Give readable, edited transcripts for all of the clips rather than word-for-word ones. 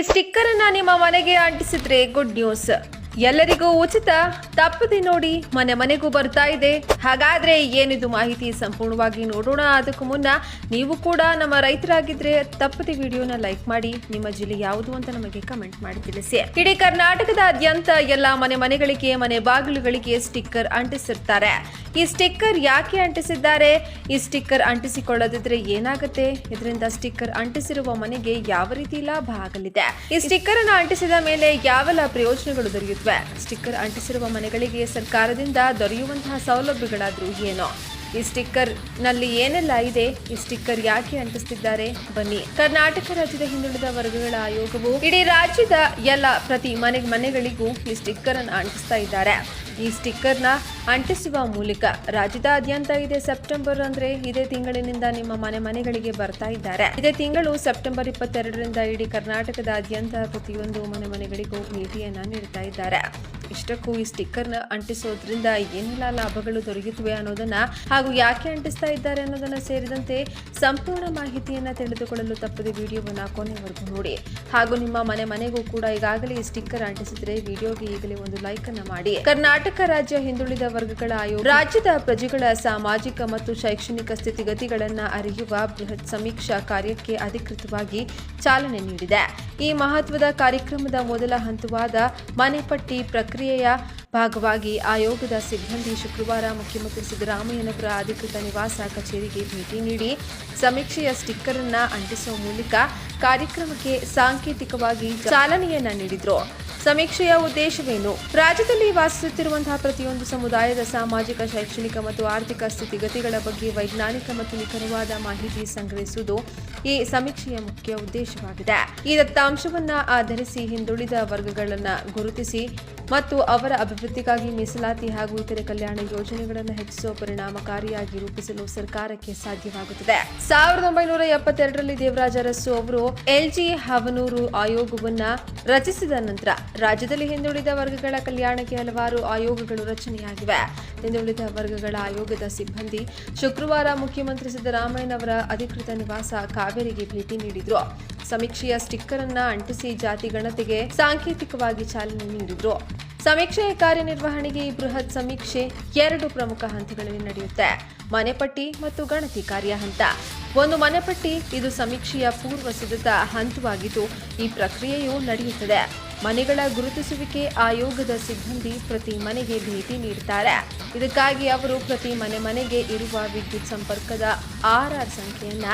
ಈ ಸ್ಟಿಕ್ಕರ್ ಅನ್ನ ನಿಮ್ಮ ಮನೆಗೆ ಅಂಟಿಸಿದ್ರೆ ಗುಡ್ ನ್ಯೂಸ್. ಎಲ್ಲರಿಗೂ ಉಚಿತ, ತಪ್ಪದೆ ನೋಡಿ, ಮನೆ ಮನೆಗೂ ಬರ್ತಾ ಇದೆ. ಹಾಗಾದ್ರೆ ಏನಿದು ಮಾಹಿತಿ ಸಂಪೂರ್ಣವಾಗಿ ನೋಡೋಣ. ಅದಕ್ಕೂ ಮುನ್ನ ನೀವು ಕೂಡ ನಮ್ಮ ರೈತರಾಗಿದ್ರೆ ತಪ್ಪದೆ ವಿಡಿಯೋನ ಲೈಕ್ ಮಾಡಿ, ನಿಮ್ಮ ಜಿಲ್ಲೆ ಯಾವುದು ಅಂತ ನಮಗೆ ಕಮೆಂಟ್ ಮಾಡಿ ತಿಳಿಸಿ. ಇಡೀ ಕರ್ನಾಟಕದಾದ್ಯಂತ ಎಲ್ಲ ಮನೆಗಳಿಗೆ ಮನೆ ಬಾಗಿಲುಗಳಿಗೆ ಸ್ಟಿಕ್ಕರ್ ಅಂಟಿಸಿರ್ತಾರೆ. ಈ ಸ್ಟಿಕ್ಕರ್ ಯಾಕೆ ಅಂಟಿಸಿದ್ದಾರೆ? ಈ ಸ್ಟಿಕ್ಕರ್ ಅಂಟಿಸಿಕೊಳ್ಳದಿದ್ರೆ ಏನಾಗುತ್ತೆ? ಇದರಿಂದ ಸ್ಟಿಕ್ಕರ್ ಅಂಟಿಸಿರುವ ಮನೆಗೆ ಯಾವ ರೀತಿ ಲಾಭ ಆಗಲಿದೆ? ಈ ಸ್ಟಿಕ್ಕರ್ ಅನ್ನು ಅಂಟಿಸಿದ ಮೇಲೆ ಯಾವೆಲ್ಲ ಪ್ರಯೋಜನಗಳು ದೊರೆಯುತ್ತವೆ? ಸ್ಟಿಕ್ಕರ್ ಅಂಟಿಸಿರುವ ಮನೆಗಳಿಗೆ ಸರ್ಕಾರದಿಂದ ದೊರೆಯುವಂತಹ ಸೌಲಭ್ಯಗಳಾದ್ರೂ ಏನೋ? ಈ ಸ್ಟಿಕ್ಕರ್ ನಲ್ಲಿ ಏನೆಲ್ಲ ಇದೆ? ಈ ಸ್ಟಿಕ್ಕರ್ ಯಾಕೆ ಅಂಟಿಸುತ್ತಿದ್ದಾರೆ? ಬನ್ನಿ. ಕರ್ನಾಟಕ ರಾಜ್ಯದ ಹಿಂದುಳಿದ ವರ್ಗಗಳ ಆಯೋಗವು ಇಡೀ ರಾಜ್ಯದ ಎಲ್ಲ ಪ್ರತಿ ಮನೆಗಳಿಗೂ ಈ ಸ್ಟಿಕ್ಕರ್ ಅನ್ನು ಅಂಟಿಸ್ತಾ ಇದ್ದಾರೆ. ಈ ಸ್ಟಿಕ್ಕರ್ನ ಅಂಟಿಸುವ ಮೂಲಕ ರಾಜ್ಯದಾದ್ಯಂತ ಇದೇ ಸೆಪ್ಟೆಂಬರ್ ಅಂದ್ರೆ ಇದೇ ತಿಂಗಳಿನಿಂದ ನಿಮ್ಮ ಮನೆಗಳಿಗೆ ಬರ್ತಾ ಇದ್ದಾರೆ. ಇದೇ ತಿಂಗಳು ಸೆಪ್ಟೆಂಬರ್ 22ರಿಂದ ಇಡೀ ಕರ್ನಾಟಕದಾದ್ಯಂತ ಪ್ರತಿಯೊಂದು ಮನೆಗಳಿಗೂ ಭೇಟಿಯನ್ನ ನೀಡ್ತಾ ಇದ್ದಾರೆ. ಇಷ್ಟಕ್ಕೂ ಈ ಸ್ಟಿಕ್ಕರ್ನ ಅಂಟಿಸೋದ್ರಿಂದ ಏನೆಲ್ಲ ಲಾಭಗಳು ದೊರೆಯುತ್ತವೆ ಅನ್ನೋದನ್ನ ಹಾಗೂ ಯಾಕೆ ಅಂಟಿಸ್ತಾ ಇದ್ದಾರೆ ಅನ್ನೋದನ್ನ ಸೇರಿದಂತೆ ಸಂಪೂರ್ಣ ಮಾಹಿತಿಯನ್ನ ತಿಳಿದುಕೊಳ್ಳಲು ತಪ್ಪದೆ ವಿಡಿಯೋವನ್ನ ಕೊನೆವರೆಗೂ ನೋಡಿ. ಹಾಗೂ ನಿಮ್ಮ ಮನೆಗೂ ಕೂಡ ಈಗಾಗಲೇ ಈ ಸ್ಟಿಕ್ಕರ್ ಅಂಟಿಸಿದ್ರೆ ವಿಡಿಯೋಗೆ ಈಗಲೇ ಒಂದು ಲೈಕ್ ಅನ್ನ ಮಾಡಿ. ಕರ್ನಾಟಕ ರಾಜ್ಯ ಹಿಂದುಳಿದ ವರ್ಗಗಳ ಆಯೋಗ ರಾಜ್ಯದ ಪ್ರಜೆಗಳ ಸಾಮಾಜಿಕ ಮತ್ತು ಶೈಕ್ಷಣಿಕ ಸ್ಥಿತಿಗತಿಗಳನ್ನ ಅರಿಯುವ ಬೃಹತ್ ಸಮೀಕ್ಷಾ ಕಾರ್ಯಕ್ಕೆ ಅಧಿಕೃತವಾಗಿ ಚಾಲನೆ ನೀಡಿದೆ. ಈ ಮಹತ್ವದ ಕಾರ್ಯಕ್ರಮದ ಮೊದಲ ಹಂತವಾದ ಮನೆ ಪಟ್ಟಿ ಪ್ರಕ್ರಿಯೆಯ ಭಾಗವಾಗಿ ಆಯೋಗದ ಸಿಬ್ಬಂದಿ ಶುಕ್ರವಾರ ಮುಖ್ಯಮಂತ್ರಿ ಸಿದ್ದರಾಮಯ್ಯನವರ ಅಧಿಕೃತ ನಿವಾಸ ಕಚೇರಿಗೆ ಭೇಟಿ ನೀಡಿ ಸಮೀಕ್ಷೆಯ ಸ್ಟಿಕ್ಕರ್ ಅನ್ನ ಅಂಟಿಸುವ ಮೂಲಕ ಕಾರ್ಯಕ್ರಮಕ್ಕೆ ಸಾಂಕೇತಿಕವಾಗಿ ಚಾಲನೆಯನ್ನ ನೀಡಿದ್ರು. ಸಮೀಕ್ಷೆಯ ಉದ್ದೇಶವೇನು? ರಾಜ್ಯದಲ್ಲಿ ವಾಸಿಸುತ್ತಿರುವಂತಹ ಪ್ರತಿಯೊಂದು ಸಮುದಾಯದ ಸಾಮಾಜಿಕ, ಶೈಕ್ಷಣಿಕ ಮತ್ತು ಆರ್ಥಿಕ ಸ್ಥಿತಿಗತಿಗಳ ಬಗ್ಗೆ ವೈಜ್ಞಾನಿಕ ಮತ್ತು ನಿಖರವಾದ ಮಾಹಿತಿ ಸಂಗ್ರಹಿಸುವುದು ಈ ಸಮೀಕ್ಷೆಯ ಮುಖ್ಯ ಉದ್ದೇಶವಾಗಿದೆ. ಈ ದತ್ತಾಂಶವನ್ನ ಆಧರಿಸಿ ಹಿಂದುಳಿದ ವರ್ಗಗಳನ್ನು ಗುರುತಿಸಿ ಮತ್ತು ಅವರ ಅಭಿವೃದ್ಧಿಗಾಗಿ ಮೀಸಲಾತಿ ಹಾಗೂ ಇತರೆ ಕಲ್ಯಾಣ ಯೋಜನೆಗಳನ್ನು ಹೆಚ್ಚಿಸುವ ಪರಿಣಾಮಕಾರಿಯಾಗಿ ರೂಪಿಸಲು ಸರ್ಕಾರಕ್ಕೆ ಸಾಧ್ಯವಾಗುತ್ತದೆ. 1972ರಲ್ಲಿ ದೇವರಾಜ ಅರಸು ಅವರು ಎಲ್ಜಿ ಹವನೂರು ಆಯೋಗವನ್ನ ರಚಿಸಿದ ನಂತರ ರಾಜ್ಯದಲ್ಲಿ ಹಿಂದುಳಿದ ವರ್ಗಗಳ ಕಲ್ಯಾಣಕ್ಕೆ ಹಲವಾರು ಆಯೋಗಗಳು ರಚನೆಯಾಗಿವೆ. ಹಿಂದುಳಿದ ವರ್ಗಗಳ ಆಯೋಗದ ಸಿಬ್ಬಂದಿ ಶುಕ್ರವಾರ ಮುಖ್ಯಮಂತ್ರಿ ಸಿದ್ದರಾಮಯ್ಯನವರ ಅಧಿಕೃತ ನಿವಾಸ ಕಾವೇರಿಗೆ ಭೇಟಿ ನೀಡಿದ್ರು. ಸಮೀಕ್ಷೆಯ ಸ್ಟಿಕ್ಕರ್ ಅನ್ನ ಅಂಟಿಸಿ ಜಾತಿ ಗಣತಿಗೆ ಸಾಂಕೇತಿಕವಾಗಿ ಚಾಲನೆ ನೀಡಿದ್ರು. ಸಮೀಕ್ಷೆಯ ಕಾರ್ಯನಿರ್ವಹಣೆಗೆ ಈ ಬೃಹತ್ ಸಮೀಕ್ಷೆ 2 ಪ್ರಮುಖ ಹಂತಗಳಲ್ಲಿ ನಡೆಯುತ್ತೆ. ಮನೆಪಟ್ಟಿ ಮತ್ತು ಗಣತಿ ಕಾರ್ಯ ಹಂತ. ಒಂದು ಮನೆಪಟ್ಟಿ ಇದು ಸಮೀಕ್ಷೆಯ ಪೂರ್ವ ಸಿದ್ಧತಾ ಹಂತವಾಗಿದ್ದು ಈ ಪ್ರಕ್ರಿಯೆಯು ನಡೆಯುತ್ತದೆ. ಮನೆಗಳ ಗುರುತಿಸುವಿಕೆ ಆಯೋಗದ ಸಿಬ್ಬಂದಿ ಪ್ರತಿ ಮನೆಗೆ ಭೇಟಿ ನೀಡುತ್ತಾರೆ. ಇದಕ್ಕಾಗಿ ಅವರು ಪ್ರತಿ ಮನೆಗೆ ಇರುವ ವಿದ್ಯುತ್ ಸಂಪರ್ಕದ ಆರ್ಆರ್ ಸಂಖ್ಯೆಯನ್ನ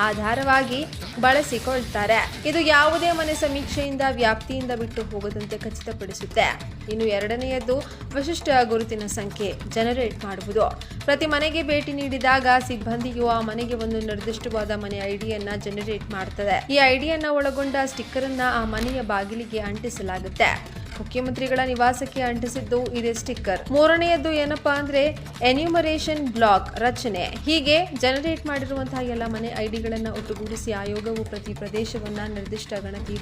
ಆಧಾರವಾಗಿ ಬಳಸಿಕೊಳ್ತಾರೆ. ಇದು ಯಾವುದೇ ಮನೆ ಸಮೀಕ್ಷೆಯಿಂದ ವ್ಯಾಪ್ತಿಯಿಂದ ಬಿಟ್ಟು ಹೋಗದಂತೆ ಖಚಿತಪಡಿಸುತ್ತೆ. ಇನ್ನು ಎರಡನೆಯದು ವಿಶಿಷ್ಟ ಗುರುತಿನ ಸಂಖ್ಯೆ ಜನರೇಟ್ ಮಾಡುವುದು. ಪ್ರತಿ ಮನೆಗೆ ಭೇಟಿ ನೀಡಿದಾಗ ಸಿಬ್ಬಂದಿಯು ಆ ಮನೆಗೆ ಒಂದು ನಿರ್ದಿಷ್ಟವಾದ ಮನೆ ಐಡಿಯನ್ನ ಜನರೇಟ್ ಮಾಡ್ತದೆ. ಈ ಐಡಿಯನ್ನ ಒಳಗೊಂಡ ಸ್ಟಿಕ್ಕರ್ ಅನ್ನ ಆ ಮನೆಯ ಬಾಗಿಲಿಗೆ ಅಂಟಿಸಲಾಗುತ್ತೆ. ಮುಖ್ಯಮಂತ್ರಿಗಳ ನಿವಾಸಕ್ಕೆ ಅಂಟಿಸಿದ್ದು ಇದೇ ಸ್ಟಿಕ್ಕರ್. ಮೂರನೆಯದ್ದು ಏನಪ್ಪಾ ಅಂದ್ರೆ ಎನ್ಯೂಮರೇಷನ್ ಬ್ಲಾಕ್ ರಚನೆ. ಹೀಗೆ ಜನರೇಟ್ ಮಾಡಿರುವಂತಹ ಎಲ್ಲ ಮನೆ ಐಡಿಗಳನ್ನ ಒಟ್ಟುಗೂಡಿಸಿ ಆಯೋಗವು ಪ್ರತಿ ಪ್ರದೇಶವನ್ನ ನಿರ್ದಿಷ್ಟ ಗಣತಿ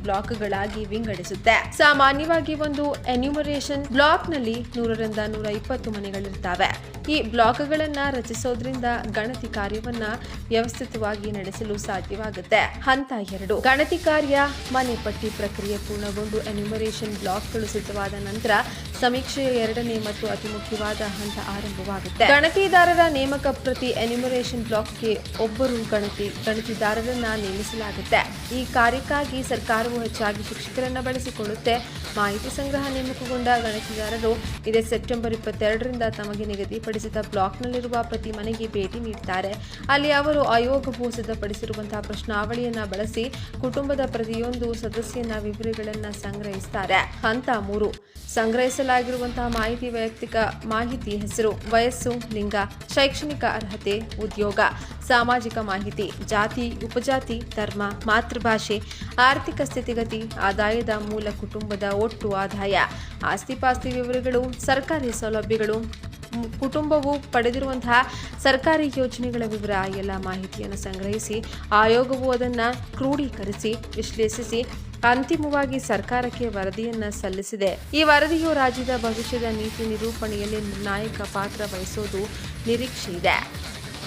ಬ್ಲಾಕ್ಗಳಾಗಿ ವಿಂಗಡಿಸುತ್ತೆ. ಸಾಮಾನ್ಯವಾಗಿ ಒಂದು ಎನ್ಯೂಮರೇಷನ್ ಬ್ಲಾಕ್ ನಲ್ಲಿ 100ರಿಂದ 120 ಮನೆಗಳಿರ್ತವೆ. ಈ ಬ್ಲಾಕ್ಗಳನ್ನ ರಚಿಸೋದ್ರಿಂದ ಗಣತಿ ಕಾರ್ಯವನ್ನ ವ್ಯವಸ್ಥಿತವಾಗಿ ನಡೆಸಲು ಸಾಧ್ಯವಾಗುತ್ತೆ. ಹಂತ 2 ಗಣತಿ ಕಾರ್ಯ. ಮನೆ ಪಟ್ಟಿ ಪ್ರಕ್ರಿಯೆ ಪೂರ್ಣಗೊಂಡು ಎನ್ಯೂಮರೇಷನ್ ಬ್ಲಾಕ್ಗಳು ಸಿದ್ಧವಾದ ನಂತರ ಸಮೀಕ್ಷೆಯ 2ನೇ ಮತ್ತು ಅತಿ ಮುಖ್ಯವಾದ ಹಂತ ಆರಂಭವಾಗುತ್ತೆ. ಗಣತಿದಾರರ ನೇಮಕ. ಪ್ರತಿ ಎನ್ಯೂಮರೇಷನ್ ಬ್ಲಾಕ್ಗೆ ಒಬ್ಬರು ಗಣತಿದಾರರನ್ನ ನೇಮಿಸಲಾಗುತ್ತೆ. ಈ ಕಾರ್ಯಕ್ಕಾಗಿ ಸರ್ಕಾರವು ಹೆಚ್ಚಾಗಿ ಶಿಕ್ಷಕರನ್ನ ಬಳಸಿಕೊಳ್ಳುತ್ತೆ. ಮಾಹಿತಿ ಸಂಗ್ರಹ ನೇಮಕಗೊಂಡ ಗಣತಿದಾರರು ಇದೇ ಸೆಪ್ಟೆಂಬರ್ 22ರಿಂದ ತಮಗೆ ನಿಗದಿಪಡಿಸಿದ ಬ್ಲಾಕ್ನಲ್ಲಿರುವ ಪ್ರತಿ ಮನೆಗೆ ಭೇಟಿ ನೀಡುತ್ತಾರೆ. ಅಲ್ಲಿ ಅವರು ಆಯೋಗವು ಸಿದ್ಧಪಡಿಸಿರುವಂತಹ ಪ್ರಶ್ನಾವಳಿಯನ್ನ ಬಳಸಿ ಕುಟುಂಬದ ಪ್ರತಿಯೊಂದು ಸದಸ್ಯನ ವಿವರಗಳನ್ನ ಸಂಗ್ರಹಿಸುತ್ತಾರೆ. ಹಂತ 3 ಸಂಗ್ರಹಿಸಲಾಗಿರುವಂತಹ ಮಾಹಿತಿ. ವೈಯಕ್ತಿಕ ಮಾಹಿತಿ: ಹೆಸರು, ವಯಸ್ಸು, ಲಿಂಗ, ಶೈಕ್ಷಣಿಕ ಅರ್ಹತೆ, ಉದ್ಯೋಗ, ಸಾಮಾಜಿಕ ಮಾಹಿತಿ, ಜಾತಿ, ಉಪಜಾತಿ, ಧರ್ಮ, ಮಾತೃಭಾಷೆ, ಆರ್ಥಿಕ ಸ್ಥಿತಿಗತಿ, ಆದಾಯದ ಮೂಲ, ಕುಟುಂಬದ ಒಟ್ಟು ಆದಾಯ, ಆಸ್ತಿಪಾಸ್ತಿ ವಿವರಗಳು, ಸರ್ಕಾರಿ ಸೌಲಭ್ಯಗಳು, ಕುಟುಂಬವು ಪಡೆದಿರುವಂತಹ ಸರ್ಕಾರಿ ಯೋಜನೆಗಳ ವಿವರ. ಎಲ್ಲ ಮಾಹಿತಿಯನ್ನು ಸಂಗ್ರಹಿಸಿ ಆಯೋಗವು ಅದನ್ನು ಕ್ರೋಢೀಕರಿಸಿ ವಿಶ್ಲೇಷಿಸಿ ಅಂತಿಮವಾಗಿ ಸರ್ಕಾರಕ್ಕೆ ವರದಿಯನ್ನ ಸಲ್ಲಿಸಿದೆ. ಈ ವರದಿಯು ರಾಜ್ಯದ ಭವಿಷ್ಯದ ನೀತಿ ನಿರೂಪಣೆಯಲ್ಲಿ ನಿರ್ಣಾಯಕ ಪಾತ್ರ ವಹಿಸೋದು ನಿರೀಕ್ಷೆ ಇದೆ.